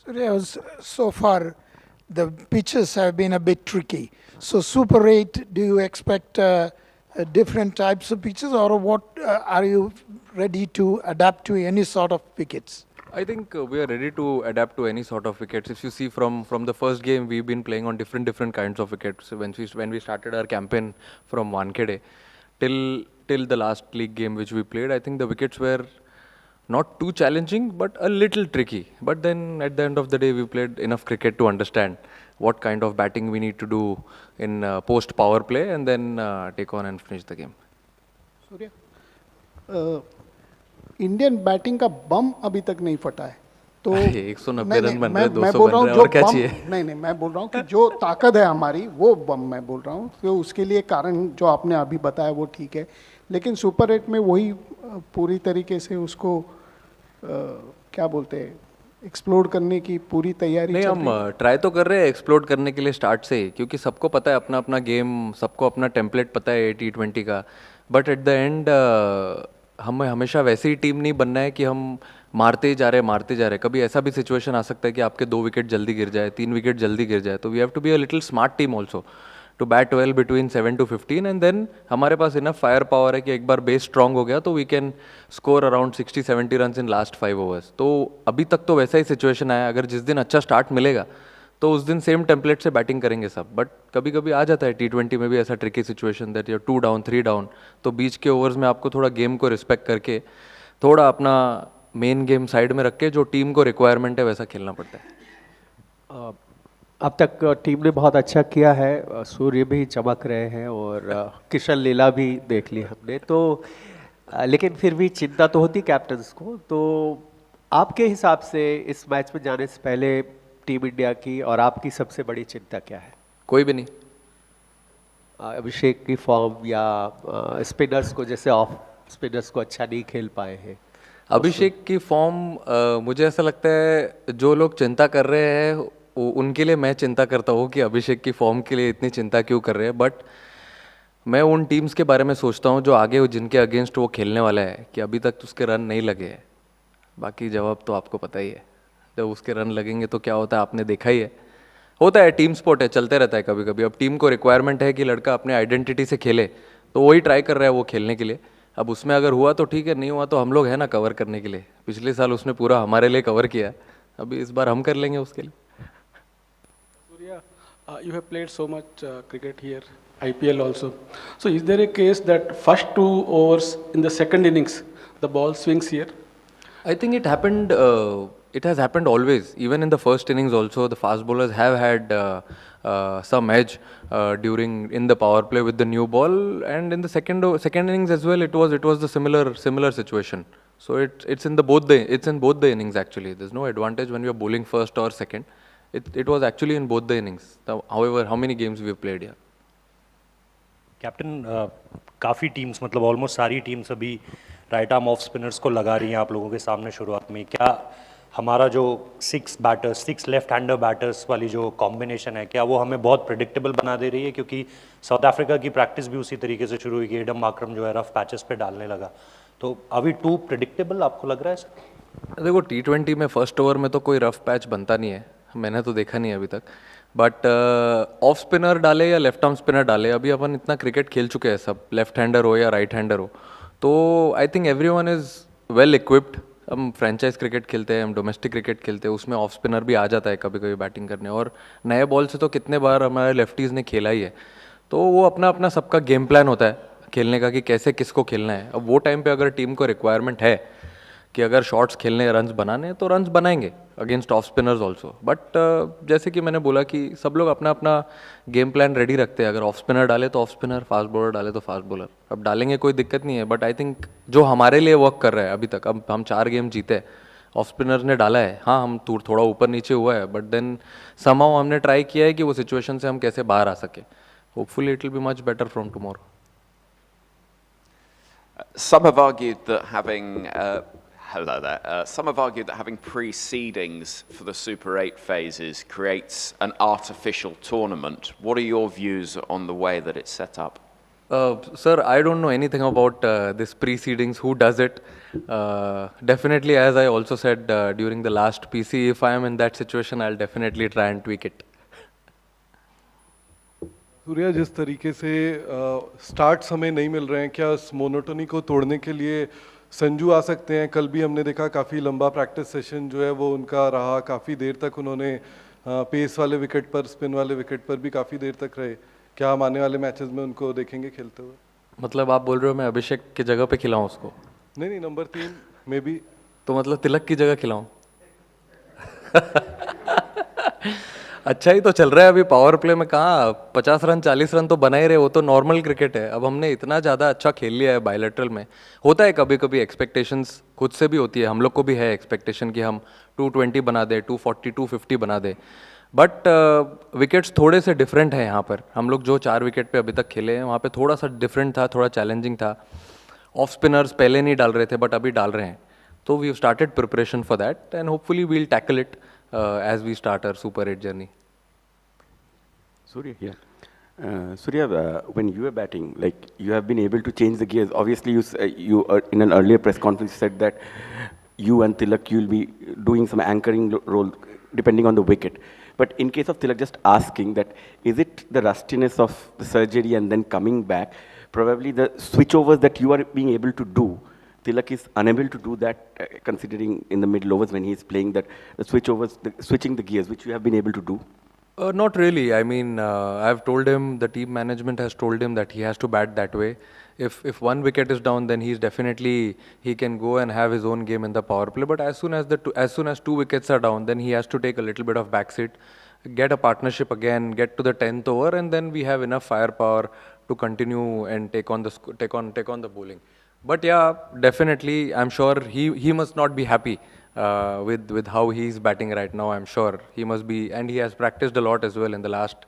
So far, the pitches have been a bit tricky. So Super 8, do you expect different types of pitches, or what are you ready to adapt to any sort of wickets? I think we are ready to adapt to any sort of wickets. If you see from the first game, we've been playing on different kinds of wickets. When we started our campaign from Wankhede till the last league game which we played, I think the wickets were not too challenging, but a little tricky. But then at the end of the day, we played enough cricket to understand what kind of batting we need to do in post power play, and then take on and finish the game. Surya Indian batting का बम अभी तक नहीं फटा है तो 190 run बन रहे, मैं 200 बोल बन रहा हूँ रहे, जो और क्या बम चाहिए? नहीं मैं बोल रहा हूँ कि जो ताकत है हमारी वो बम मैं बोल रहा हूँ तो उसके लिए कारण जो आपने अभी बताया वो ठीक है लेकिन सुपर 8 में वही पूरी तरीके से उसको क्या बोलते हैं एक्सप्लोर करने की पूरी तैयारी नहीं, चल हम रही है। ट्राई तो कर रहे हैं एक्सप्लोर करने के लिए स्टार्ट से ही, क्योंकि सबको पता है अपना अपना गेम, सबको अपना टेम्पलेट पता है T20 का. बट एट द एंड हमें हमेशा वैसे ही टीम नहीं बनना है कि हम मारते ही जा रहे. कभी ऐसा भी सिचुएशन आ सकता है कि आपके 2 विकेट जल्दी गिर जाए, 3 विकेट जल्दी गिर जाए. तो we have to be a little smart team also to bat well between 7 to 15, and then हमारे पास इनफ फायर पावर है कि एक बार बेस स्ट्रांग हो गया तो we can score around 60-70 run in last 5 overs. तो अभी तक तो वैसा ही सिचुएशन आया. अगर जिस दिन अच्छा स्टार्ट मिलेगा तो उस दिन सेम टेम्पलेट से बैटिंग करेंगे सब. बट कभी कभी आ जाता है T20 में भी ऐसा tricky situation that you're 2 down 3 down, तो बीच के ओवर्स में आपको थोड़ा गेम को रिस्पेक्ट करके थोड़ा अपना मेन गेम साइड में रख के जो टीम को रिक्वायरमेंट है वैसा खेलना पड़ता है. अब तक टीम ने बहुत अच्छा किया है, सूर्य भी चमक रहे हैं और किशन लीला भी देख ली हमने तो लेकिन फिर भी चिंता तो होती कैप्टन्स को. तो आपके हिसाब से इस मैच में जाने से पहले टीम इंडिया की और आपकी सबसे बड़ी चिंता क्या है? कोई भी नहीं. अभिषेक की फॉर्म या स्पिनर्स को, जैसे ऑफ स्पिनर्स को अच्छा नहीं खेल पाए हैं. अभिषेक की फॉर्म, मुझे ऐसा लगता है जो लोग चिंता कर रहे हैं उनके लिए मैं चिंता करता हूँ कि अभिषेक की फॉर्म के लिए इतनी चिंता क्यों कर रहे हैं. बट मैं उन टीम्स के बारे में सोचता हूँ जो आगे जिनके अगेंस्ट वो खेलने वाला है कि अभी तक उसके रन नहीं लगे हैं. बाकी जवाब तो आपको पता ही है, जब उसके रन लगेंगे तो क्या होता है आपने देखा ही है. होता है, टीम स्पोर्ट है, चलते रहता है कभी कभी. अब टीम को रिक्वायरमेंट है कि लड़का अपने आइडेंटिटी से खेले तो वही ट्राई कर रहा है वो खेलने के लिए. अब उसमें अगर हुआ तो ठीक है, नहीं हुआ तो हम लोग हैं ना कवर करने के लिए. पिछले साल उसने पूरा हमारे लिए कवर किया, अभी इस बार हम कर लेंगे उसके लिए. You have played so much cricket here, IPL also. So is there a case that first 2 overs in the second innings, the ball swings here? I think it happened. It has happened always. Even in the first innings, also the fast bowlers have had some edge during in the power play with the new ball, and in the second innings as well. It was the similar situation. So it's in both the innings actually. There's no advantage when you're bowling first or second. It was actually in both the innings. However, how many games we have played here? Captain, काफ़ी teams, मतलब almost सारी teams अभी right arm off spinners को लगा रही हैं आप लोगों के सामने शुरुआत में. क्या हमारा जो 6 लेफ्ट हैंडर बैटर्स वाली जो कॉम्बिनेशन है, क्या वो हमें बहुत प्रिडिक्टेबल बना दे रही है? क्योंकि साउथ अफ्रीका की प्रैक्टिस भी उसी तरीके से शुरू हुई कि एडम मार्करम जो है रफ पैचेस पे डालने लगा. तो अभी टू प्रिडिक्टेबल आपको लग रहा है सर? देखो, T20 में फर्स्ट ओवर में तो कोई रफ पैच बनता नहीं है, मैंने तो देखा नहीं है अभी तक. बट ऑफ स्पिनर डाले या लेफ्ट आर्म स्पिनर डाले, अभी अपन इतना क्रिकेट खेल चुके हैं सब, लेफ्ट हैंडर हो या राइट हैंडर हो, तो I think everyone is well equipped. हम फ्रेंचाइज क्रिकेट खेलते हैं, हम डोमेस्टिक क्रिकेट खेलते हैं, उसमें ऑफ स्पिनर भी आ जाता है कभी कभी बैटिंग करने. और नए बॉल से तो कितने बार हमारे लेफ्टीज़ ने खेला ही है. तो वो अपना अपना सबका गेम प्लान होता है खेलने का कि कैसे किसको खेलना है. अब वो टाइम पे अगर टीम को रिक्वायरमेंट है कि अगर शॉट्स खेलने, रन्स बनाने, तो रन्स बनाएंगे against off spinners also. But जैसे कि मैंने बोला कि सब लोग अपना अपना गेम प्लान रेडी रखते हैं. अगर ऑफ स्पिनर डाले तो ऑफ स्पिनर, फास्ट बॉलर डाले तो फास्ट बॉलर. अब डालेंगे, कोई दिक्कत नहीं है. बट आई थिंक जो हमारे लिए वर्क कर रहा है अभी तक, अब हम 4 गेम जीते हैं, ऑफ स्पिनर ने डाला है. हाँ, हम थोड़ा ऊपर नीचे हुआ है, बट देन समहाउ हमने ट्राई किया है कि वो सिचुएशन से हम कैसे बाहर आ सके. Hopefully it will be much better from tomorrow. Some have argued that having precedings for the Super 8 phases creates an artificial tournament. What are your views on the way that it's set up? Sir, I don't know anything about this precedings, who does it. Definitely, as I also said during the last PC, if I am in that situation, I'll definitely try and tweak it. Surya, जिस तरीके से starts हमें नहीं मिल रहे हैं, क्या इस monotony को तोड़ने के लिए संजू आ सकते हैं? कल भी हमने देखा काफ़ी लंबा प्रैक्टिस सेशन जो है वो उनका रहा, काफ़ी देर तक उन्होंने पेस वाले विकेट पर, स्पिन वाले विकेट पर भी काफ़ी देर तक रहे। क्या हम आने वाले मैचेस में उनको देखेंगे खेलते हुए? मतलब आप बोल रहे हो मैं अभिषेक की जगह पे खिलाऊं उसको? नहीं नहीं, नंबर 3 में भी। तो मतलब तिलक की जगह खिलाऊं? अच्छा ही तो चल रहा है अभी पावर प्ले में। कहाँ 50 रन 40 रन तो बना ही रहे, वो तो नॉर्मल क्रिकेट है। अब हमने इतना ज़्यादा अच्छा खेल लिया है बायलैटरल में। होता है कभी कभी एक्सपेक्टेशंस खुद से भी होती है, हम लोग को भी है एक्सपेक्टेशन कि हम 220 बना दे, 240 250 बना दे, बट विकेट्स थोड़े से डिफरेंट है यहाँ पर। हम लोग जो 4 विकेट पे अभी तक खेले हैं वहाँ पे थोड़ा सा डिफरेंट था, थोड़ा चैलेंजिंग था। ऑफ स्पिनर्स पहले नहीं डाल रहे थे बट अभी डाल रहे हैं, तो we started preparation for that and hopefully we'll tackle it as we start our Super 8 journey. Surya here. Surya, when you were batting, like you have been able to change the gears. Obviously, you in an earlier press conference said that you and Tilak you'll be doing some anchoring role depending on the wicket. But in case of Tilak, just asking that, is it the rustiness of the surgery and then coming back, probably the switchovers that you are being able to do? Tilak is unable to do that, considering in the middle overs when he is playing that the switchovers, switching the gears, which you have been able to do. Not really. I mean, I've told him, the team management has told him that he has to bat that way. If one wicket is down, then he's definitely, he can go and have his own game in the power play. But as soon as 2 wickets are down, then he has to take a little bit of backseat, get a partnership again, get to the 10th over, and then we have enough firepower to continue and take on the bowling. But yeah, definitely, I'm sure he must not be happy with how he's batting right now. I'm sure he must be, and he has practiced a lot as well in the last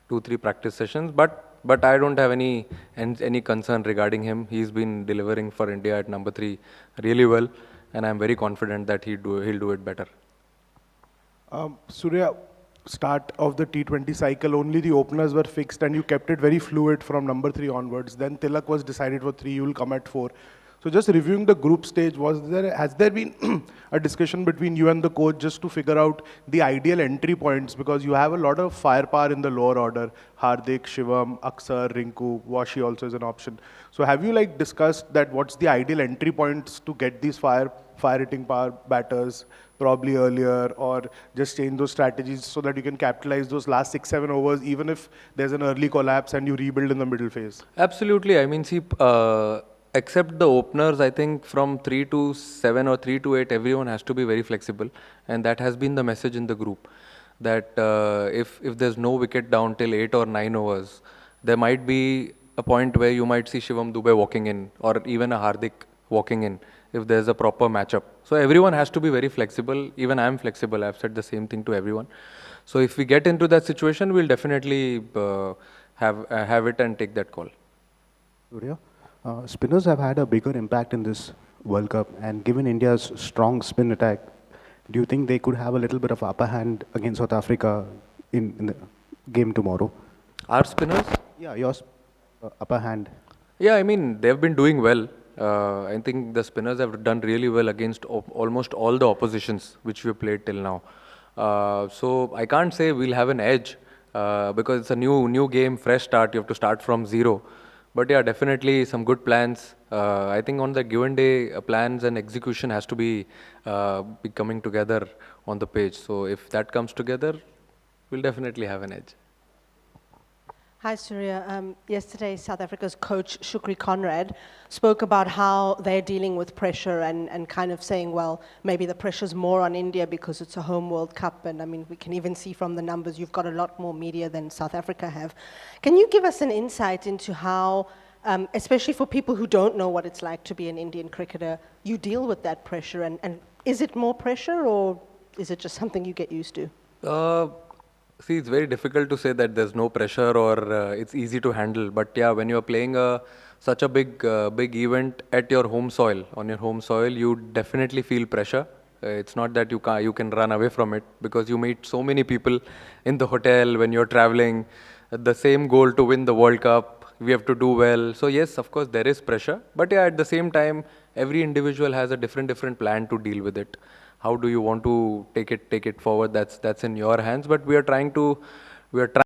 2-3 practice sessions. But I don't have any concern regarding him. He's been delivering for India at number 3 really well, and I'm very confident that he'll do it better. Surya, start of the T20 cycle, only the openers were fixed and you kept it very fluid from number 3 onwards. Then Tilak was decided for 3, you will come at 4. So just reviewing the group stage, has there been a discussion between you and the coach just to figure out the ideal entry points? Because you have a lot of firepower in the lower order. Hardik, Shivam, Aksar, Rinku, Washi also is an option. So have you discussed that what's the ideal entry points to get these fire hitting power batters probably earlier, or just change those strategies so that you can capitalize those last 6-7 overs even if there's an early collapse and you rebuild in the middle phase? Absolutely. I mean, see, except the openers, I think from 3 to 7 or 3 to 8, everyone has to be very flexible, and that has been the message in the group, that if there's no wicket down till 8 or 9 overs, there might be a point where you might see Shivam Dube walking in, or even a Hardik walking in, if there's a proper matchup. So everyone has to be very flexible. Even I'm flexible. I've said the same thing to everyone. So if we get into that situation, we'll definitely have it and take that call. Surya, spinners have had a bigger impact in this World Cup, and given India's strong spin attack, do you think they could have a little bit of upper hand against South Africa in the game tomorrow? Our spinners? Yeah, your upper hand. Yeah, I mean, they've been doing well. I think the spinners have done really well against almost all the oppositions which we played till now. So I can't say we'll have an edge because it's a new game, fresh start. You have to start from zero. But yeah, definitely some good plans. I think on the given day, plans and execution has to be coming together on the page. So if that comes together, we'll definitely have an edge. Hi, Surya. Yesterday, South Africa's coach, Shukri Conrad, spoke about how they're dealing with pressure and kind of saying, well, maybe the pressure's more on India because it's a home World Cup. And I mean, we can even see from the numbers, you've got a lot more media than South Africa have. Can you give us an insight into how, especially for people who don't know what it's like to be an Indian cricketer, you deal with that pressure? And is it more pressure, or is it just something you get used to? See, it's very difficult to say that there's no pressure or it's easy to handle. But yeah, when you're playing such a big event at your home soil, on your home soil, you definitely feel pressure. It's not that you can run away from it, because you meet so many people in the hotel when you're traveling. The same goal to win the World Cup. we have to do well. So yes, of course there is pressure, but yeah, at the same time, every individual has a different plan to deal with it. How do you want to take it forward? That's in your hands. But we are trying.